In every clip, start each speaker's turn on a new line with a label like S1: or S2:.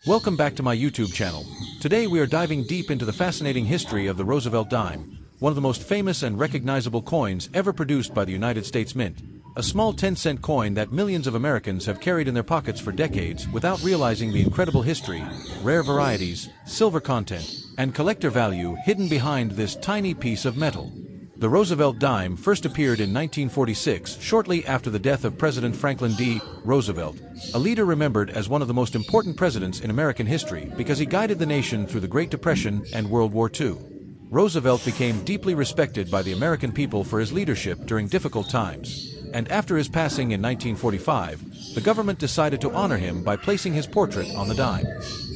S1: Welcome back to my YouTube channel. Today we are diving deep into the fascinating history of the Roosevelt Dime, one of the most famous and recognizable coins ever produced by the United States Mint. A small 10-cent coin that millions of Americans have carried in their pockets for decades without realizing the incredible history, rare varieties, silver content, and collector value hidden behind this tiny piece of metal. The Roosevelt Dime first appeared in 1946, shortly after the death of President Franklin D. Roosevelt, a leader remembered as one of the most important presidents in American history because he guided the nation through the Great Depression and World War II. Roosevelt became deeply respected by the American people for his leadership during difficult times, and after his passing in 1945, the government decided to honor him by placing his portrait on the dime.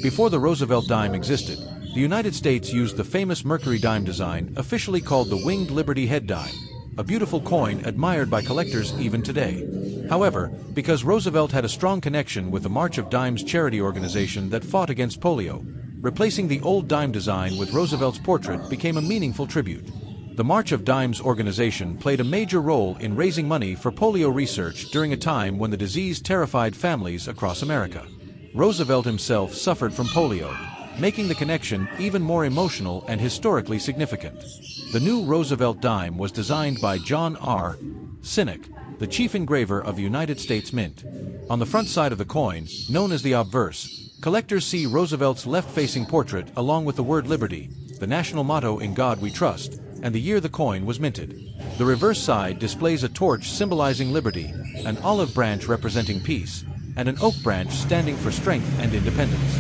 S1: Before the Roosevelt Dime existed, the United States used the famous Mercury dime design, officially called the Winged Liberty Head Dime, a beautiful coin admired by collectors even today. However, because Roosevelt had a strong connection with the March of Dimes charity organization that fought against polio, replacing the old dime design with Roosevelt's portrait became a meaningful tribute. The March of Dimes organization played a major role in raising money for polio research during a time when the disease terrified families across America. Roosevelt himself suffered from polio, making the connection even more emotional and historically significant. The new Roosevelt Dime was designed by John R. Sinek, the chief engraver of the United States Mint. On the front side of the coin, known as the obverse, collectors see Roosevelt's left-facing portrait along with the word Liberty, the national motto "In God We Trust," and the year the coin was minted. The reverse side displays a torch symbolizing liberty, an olive branch representing peace, and an oak branch standing for strength and independence.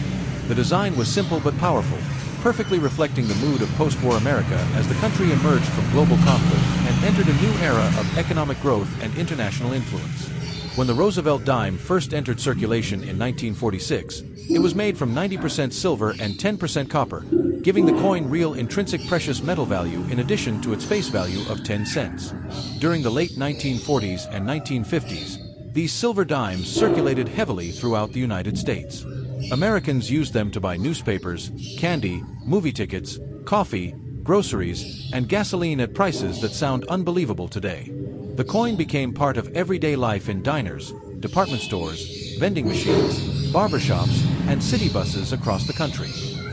S1: The design was simple but powerful, perfectly reflecting the mood of post-war America as the country emerged from global conflict and entered a new era of economic growth and international influence. When the Roosevelt Dime first entered circulation in 1946, it was made from 90% silver and 10% copper, giving the coin real intrinsic precious metal value in addition to its face value of 10 cents. During the late 1940s and 1950s, these silver dimes circulated heavily throughout the United States. Americans used them to buy newspapers, candy, movie tickets, coffee, groceries, and gasoline at prices that sound unbelievable today. The coin became part of everyday life in diners, department stores, vending machines, barbershops, and city buses across the country.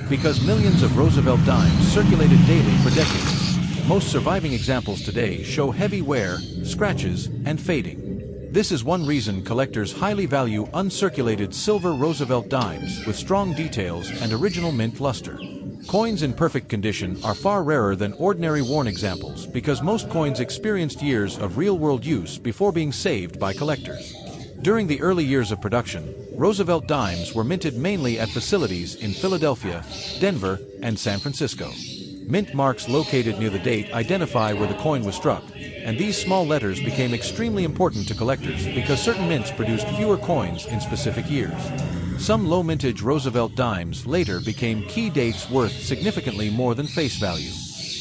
S1: Because millions of Roosevelt dimes circulated daily for decades, most surviving examples today show heavy wear, scratches, and fading. This is one reason collectors highly value uncirculated silver Roosevelt dimes with strong details and original mint luster. Coins in perfect condition are far rarer than ordinary worn examples because most coins experienced years of real-world use before being saved by collectors. During the early years of production, Roosevelt dimes were minted mainly at facilities in Philadelphia, Denver, and San Francisco. Mint marks located near the date identify where the coin was struck, and these small letters became extremely important to collectors because certain mints produced fewer coins in specific years. Some low-mintage Roosevelt dimes later became key dates worth significantly more than face value.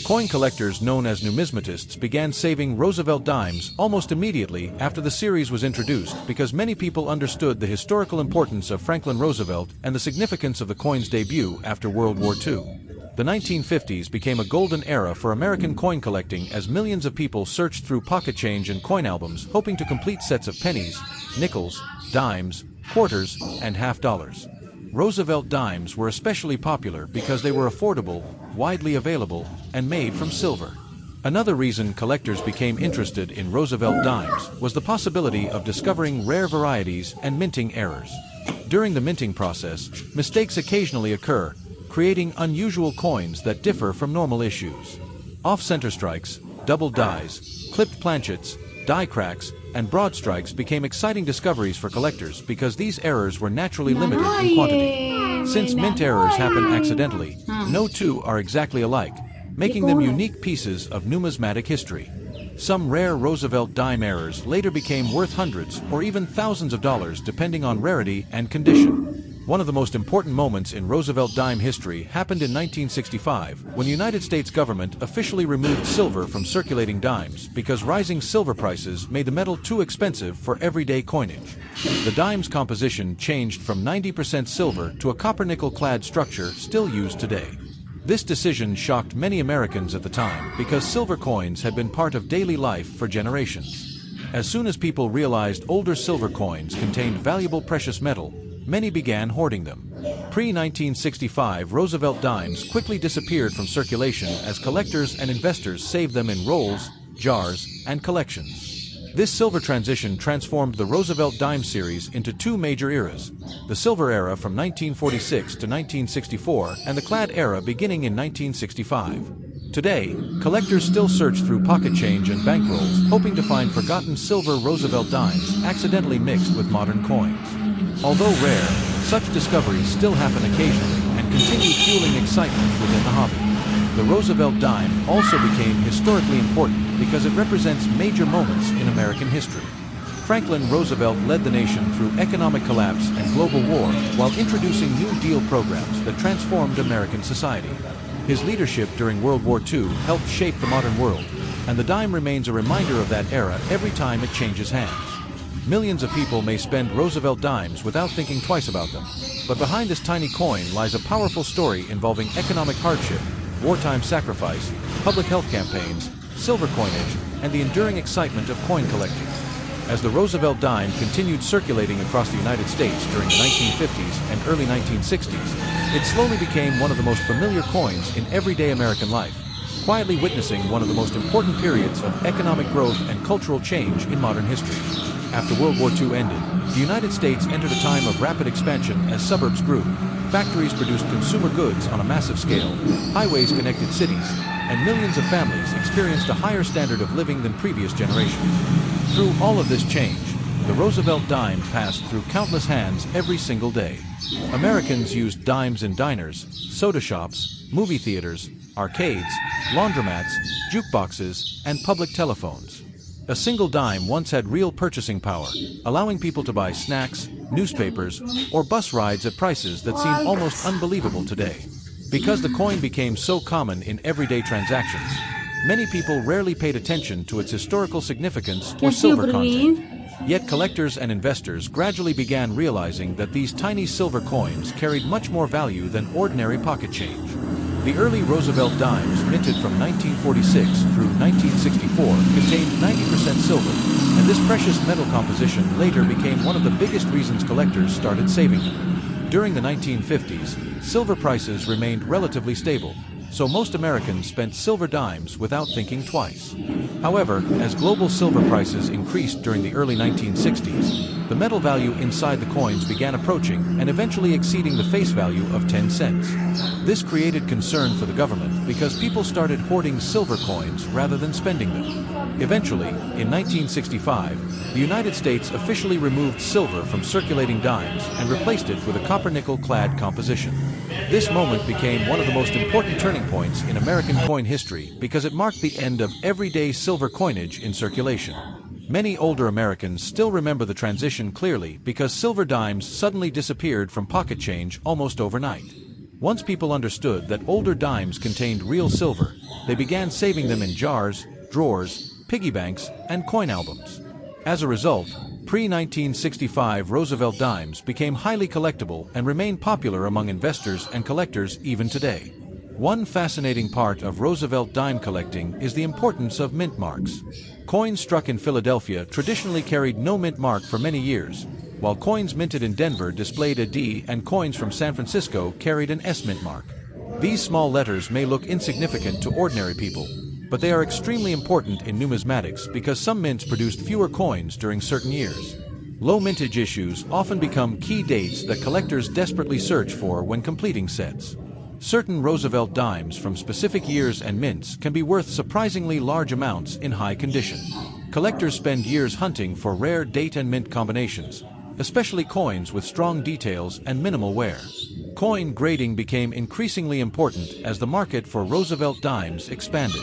S1: Coin collectors known as numismatists began saving Roosevelt dimes almost immediately after the series was introduced because many people understood the historical importance of Franklin Roosevelt and the significance of the coin's debut after World War II. The 1950s became a golden era for American coin collecting as millions of people searched through pocket change and coin albums hoping to complete sets of pennies, nickels, dimes, quarters, and half dollars. Roosevelt dimes were especially popular because they were affordable, widely available, and made from silver. Another reason collectors became interested in Roosevelt dimes was the possibility of discovering rare varieties and minting errors. During the minting process, mistakes occasionally occur, creating unusual coins that differ from normal issues. Off-center strikes, double dies, clipped planchets, die cracks, and broad strikes became exciting discoveries for collectors because these errors were naturally limited in quantity. Since mint errors happen accidentally, no two are exactly alike, making them unique pieces of numismatic history. Some rare Roosevelt dime errors later became worth hundreds or even thousands of dollars depending on rarity and condition. One of the most important moments in Roosevelt dime history happened in 1965 when the United States government officially removed silver from circulating dimes because rising silver prices made the metal too expensive for everyday coinage. The dime's composition changed from 90% silver to a copper-nickel-clad structure still used today. This decision shocked many Americans at the time because silver coins had been part of daily life for generations. As soon as people realized older silver coins contained valuable precious metal, many began hoarding them. Pre-1965 Roosevelt Dimes quickly disappeared from circulation as collectors and investors saved them in rolls, jars, and collections. This silver transition transformed the Roosevelt Dime series into two major eras: the silver era from 1946 to 1964 and the clad era beginning in 1965. Today, collectors still search through pocket change and bankrolls, hoping to find forgotten silver Roosevelt dimes accidentally mixed with modern coins. Although rare, such discoveries still happen occasionally and continue fueling excitement within the hobby. The Roosevelt dime also became historically important because it represents major moments in American history. Franklin Roosevelt led the nation through economic collapse and global war while introducing New Deal programs that transformed American society. His leadership during World War II helped shape the modern world, and the dime remains a reminder of that era every time it changes hands. Millions of people may spend Roosevelt dimes without thinking twice about them, but behind this tiny coin lies a powerful story involving economic hardship, wartime sacrifice, public health campaigns, silver coinage, and the enduring excitement of coin collecting. As the Roosevelt dime continued circulating across the United States during the 1950s and early 1960s, it slowly became one of the most familiar coins in everyday American life, quietly witnessing one of the most important periods of economic growth and cultural change in modern history. After World War II ended, the United States entered a time of rapid expansion as suburbs grew. Factories produced consumer goods on a massive scale, highways connected cities, and millions of families experienced a higher standard of living than previous generations. Through all of this change, the Roosevelt dime passed through countless hands every single day. Americans used dimes in diners, soda shops, movie theaters, arcades, laundromats, jukeboxes, and public telephones. A single dime once had real purchasing power, allowing people to buy snacks, newspapers, or bus rides at prices that seem almost unbelievable today. Because the coin became so common in everyday transactions, many people rarely paid attention to its historical significance or silver content. Yet collectors and investors gradually began realizing that these tiny silver coins carried much more value than ordinary pocket change. The early Roosevelt dimes, minted from 1946 through 1964, contained 90% silver, and this precious metal composition later became one of the biggest reasons collectors started saving them. During the 1950s, silver prices remained relatively stable, so most Americans spent silver dimes without thinking twice. However, as global silver prices increased during the early 1960s, the metal value inside the coins began approaching and eventually exceeding the face value of 10 cents. This created concern for the government because people started hoarding silver coins rather than spending them. Eventually, in 1965, the United States officially removed silver from circulating dimes and replaced it with a copper-nickel clad composition. This moment became one of the most important turning points in American coin history because it marked the end of everyday silver coinage in circulation. Many older Americans still remember the transition clearly because silver dimes suddenly disappeared from pocket change almost overnight. Once people understood that older dimes contained real silver, they began saving them in jars, drawers, piggy banks, and coin albums. As a result, pre-1965 Roosevelt dimes became highly collectible and remain popular among investors and collectors even today. One fascinating part of Roosevelt dime collecting is the importance of mint marks. Coins struck in Philadelphia traditionally carried no mint mark for many years, while coins minted in Denver displayed a D and coins from San Francisco carried an S mint mark. These small letters may look insignificant to ordinary people, but they are extremely important in numismatics because some mints produced fewer coins during certain years. Low mintage issues often become key dates that collectors desperately search for when completing sets. Certain Roosevelt dimes from specific years and mints can be worth surprisingly large amounts in high condition. Collectors spend years hunting for rare date and mint combinations, especially coins with strong details and minimal wear. Coin grading became increasingly important as the market for Roosevelt dimes expanded.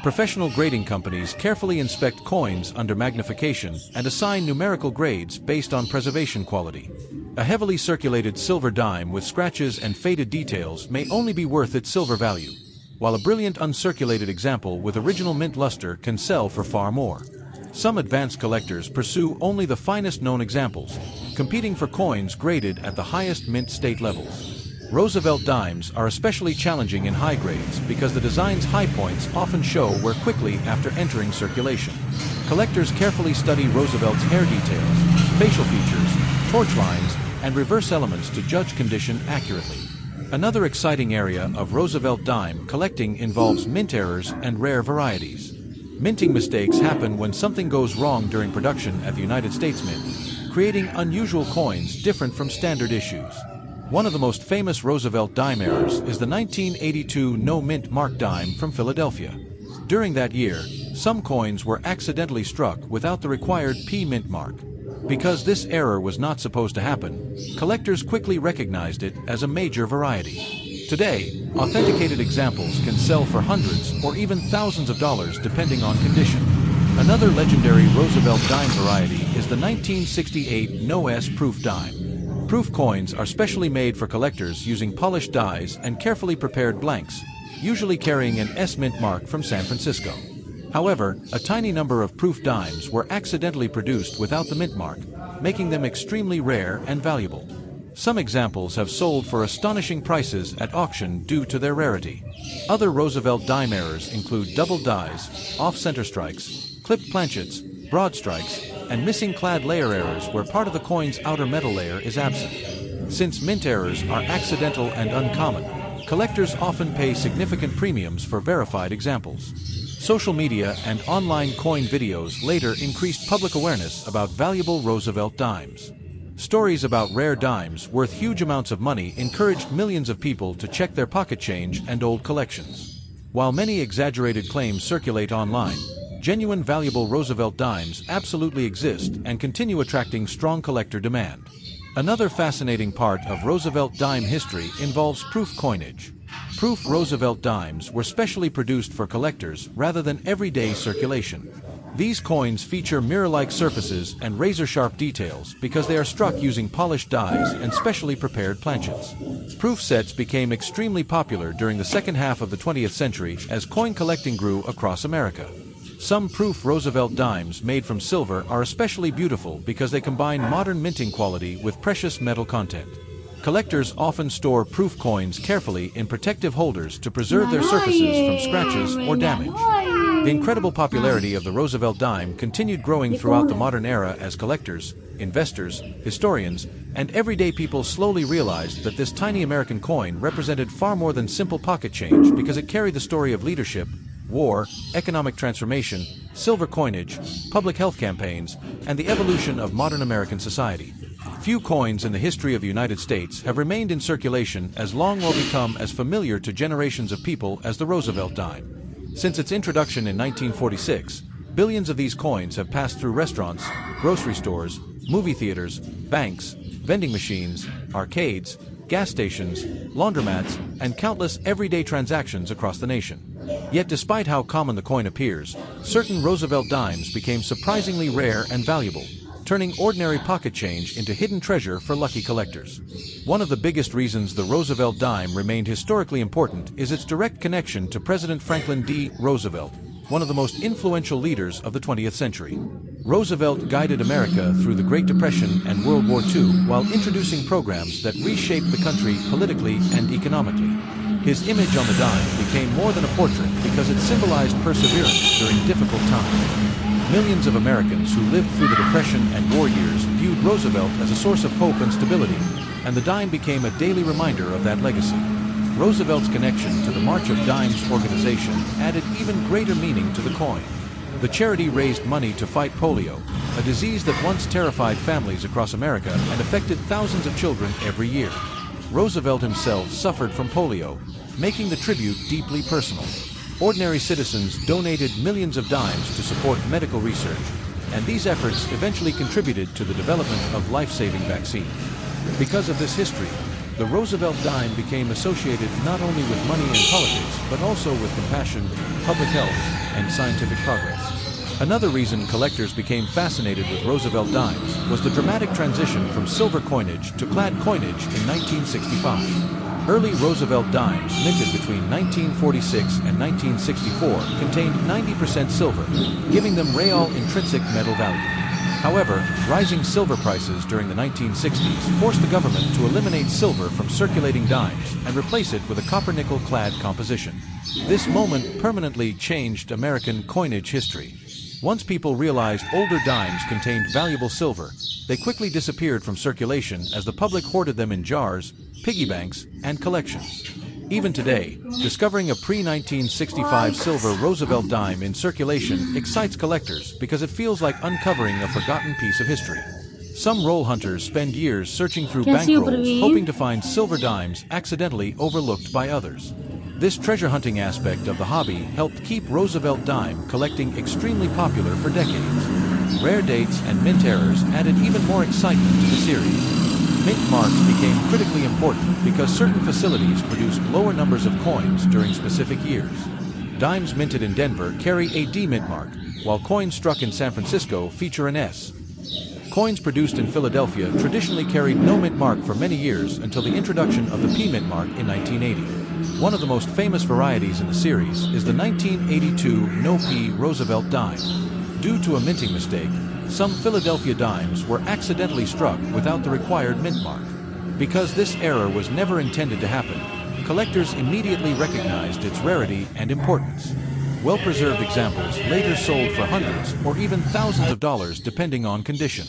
S1: Professional grading companies carefully inspect coins under magnification and assign numerical grades based on preservation quality. A heavily circulated silver dime with scratches and faded details may only be worth its silver value, while a brilliant uncirculated example with original mint luster can sell for far more. Some advanced collectors pursue only the finest known examples, competing for coins graded at the highest mint state levels. Roosevelt dimes are especially challenging in high grades because the design's high points often show wear quickly after entering circulation. Collectors carefully study Roosevelt's hair details, facial features, torch lines, and reverse elements to judge condition accurately. Another exciting area of Roosevelt dime collecting involves mint errors and rare varieties. Minting mistakes happen when something goes wrong during production at the United States Mint, creating unusual coins different from standard issues. One of the most famous Roosevelt dime errors is the 1982 no-mint mark dime from Philadelphia. During that year, some coins were accidentally struck without the required P mint mark. Because this error was not supposed to happen, collectors quickly recognized it as a major variety. Today, authenticated examples can sell for hundreds or even thousands of dollars depending on condition. Another legendary Roosevelt dime variety is the 1968 no-S proof dime. Proof coins are specially made for collectors using polished dies and carefully prepared blanks, usually carrying an S mint mark from San Francisco. However, a tiny number of proof dimes were accidentally produced without the mint mark, making them extremely rare and valuable. Some examples have sold for astonishing prices at auction due to their rarity. Other Roosevelt dime errors include double dies, off-center strikes, clipped planchets, broad strikes, and missing clad layer errors where part of the coin's outer metal layer is absent. Since mint errors are accidental and uncommon, collectors often pay significant premiums for verified examples. Social media and online coin videos later increased public awareness about valuable Roosevelt dimes. Stories about rare dimes worth huge amounts of money encouraged millions of people to check their pocket change and old collections. While many exaggerated claims circulate online, genuine valuable Roosevelt dimes absolutely exist and continue attracting strong collector demand. Another fascinating part of Roosevelt dime history involves proof coinage. Proof Roosevelt dimes were specially produced for collectors rather than everyday circulation. These coins feature mirror-like surfaces and razor-sharp details because they are struck using polished dies and specially prepared planchets. Proof sets became extremely popular during the second half of the 20th century as coin collecting grew across America. Some proof Roosevelt dimes made from silver are especially beautiful because they combine modern minting quality with precious metal content. Collectors often store proof coins carefully in protective holders to preserve their surfaces from scratches or damage. The incredible popularity of the Roosevelt dime continued growing throughout the modern era as collectors, investors, historians, and everyday people slowly realized that this tiny American coin represented far more than simple pocket change because it carried the story of leadership, war, economic transformation, silver coinage, public health campaigns, and the evolution of modern American society. Few coins in the history of the United States have remained in circulation as long or become as familiar to generations of people as the Roosevelt dime. Since its introduction in 1946, billions of these coins have passed through restaurants, grocery stores, movie theaters, banks, vending machines, arcades, gas stations, laundromats, and countless everyday transactions across the nation. Yet despite how common the coin appears, certain Roosevelt dimes became surprisingly rare and valuable, turning ordinary pocket change into hidden treasure for lucky collectors. One of the biggest reasons the Roosevelt dime remained historically important is its direct connection to President Franklin D. Roosevelt, one of the most influential leaders of the 20th century. Roosevelt guided America through the Great Depression and World War II while introducing programs that reshaped the country politically and economically. His image on the dime became more than a portrait because it symbolized perseverance during difficult times. Millions of Americans who lived through the Depression and war years viewed Roosevelt as a source of hope and stability, and the dime became a daily reminder of that legacy. Roosevelt's connection to the March of Dimes organization added even greater meaning to the coin. The charity raised money to fight polio, a disease that once terrified families across America and affected thousands of children every year. Roosevelt himself suffered from polio, making the tribute deeply personal. Ordinary citizens donated millions of dimes to support medical research, and these efforts eventually contributed to the development of life-saving vaccines. Because of this history, the Roosevelt dime became associated not only with money and politics, but also with compassion, public health, and scientific progress. Another reason collectors became fascinated with Roosevelt dimes was the dramatic transition from silver coinage to clad coinage in 1965. Early Roosevelt dimes, minted between 1946 and 1964, contained 90% silver, giving them real intrinsic metal value. However, rising silver prices during the 1960s forced the government to eliminate silver from circulating dimes and replace it with a copper-nickel clad composition. This moment permanently changed American coinage history. Once people realized older dimes contained valuable silver, they quickly disappeared from circulation as the public hoarded them in jars, piggy banks, and collections. Even today, discovering a pre-1965 silver Roosevelt dime in circulation excites collectors because it feels like uncovering a forgotten piece of history. Some roll hunters spend years searching through bankrolls hoping to find silver dimes accidentally overlooked by others. This treasure hunting aspect of the hobby helped keep Roosevelt Dime collecting extremely popular for decades. Rare dates and mint errors added even more excitement to the series. Mint marks became critically important because certain facilities produced lower numbers of coins during specific years. Dimes minted in Denver carry a D mint mark, while coins struck in San Francisco feature an S. Coins produced in Philadelphia traditionally carried no mint mark for many years until the introduction of the P mint mark in 1980. One of the most famous varieties in the series is the 1982 No P Roosevelt Dime. Due to a minting mistake, some Philadelphia dimes were accidentally struck without the required mint mark. Because this error was never intended to happen, collectors immediately recognized its rarity and importance. Well-preserved examples later sold for hundreds or even thousands of dollars depending on condition.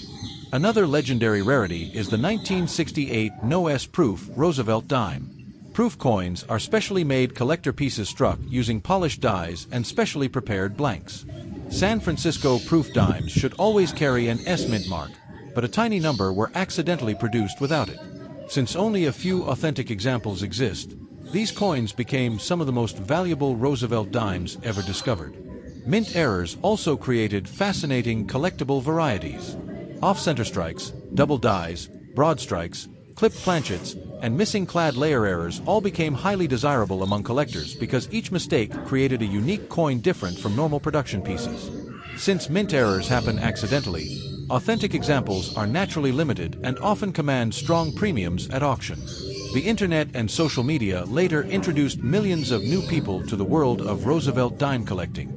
S1: Another legendary rarity is the 1968 No S Proof Roosevelt Dime. Proof coins are specially made collector pieces struck using polished dies and specially prepared blanks. San Francisco proof dimes should always carry an S mint mark, but a tiny number were accidentally produced without it. Since only a few authentic examples exist, these coins became some of the most valuable Roosevelt dimes ever discovered. Mint errors also created fascinating collectible varieties. Off-center strikes, double dies, broad strikes, clipped planchets, and missing clad layer errors all became highly desirable among collectors because each mistake created a unique coin different from normal production pieces. Since mint errors happen accidentally, authentic examples are naturally limited and often command strong premiums at auction. The internet and social media later introduced millions of new people to the world of Roosevelt dime collecting.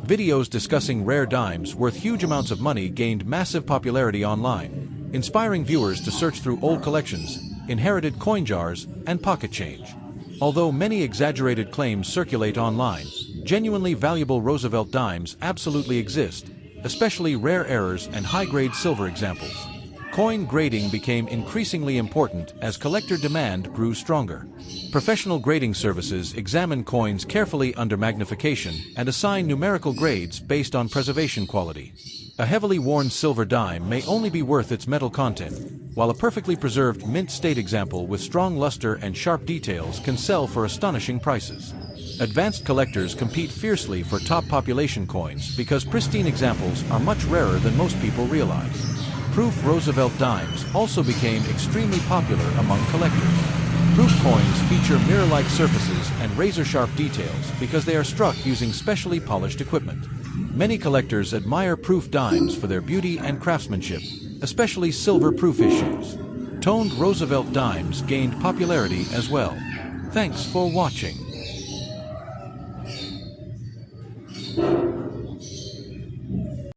S1: Videos discussing rare dimes worth huge amounts of money gained massive popularity online, inspiring viewers to search through old collections, inherited coin jars, and pocket change. Although many exaggerated claims circulate online, genuinely valuable Roosevelt dimes absolutely exist, especially rare errors and high-grade silver examples. Coin grading became increasingly important as collector demand grew stronger. Professional grading services examine coins carefully under magnification and assign numerical grades based on preservation quality. A heavily worn silver dime may only be worth its metal content, while a perfectly preserved mint state example with strong luster and sharp details can sell for astonishing prices. Advanced collectors compete fiercely for top population coins because pristine examples are much rarer than most people realize. Proof Roosevelt dimes also became extremely popular among collectors. Proof coins feature mirror-like surfaces and razor-sharp details because they are struck using specially polished equipment. Many collectors admire proof dimes for their beauty and craftsmanship, especially silver proof issues. Toned Roosevelt dimes gained popularity as well. Thanks for watching.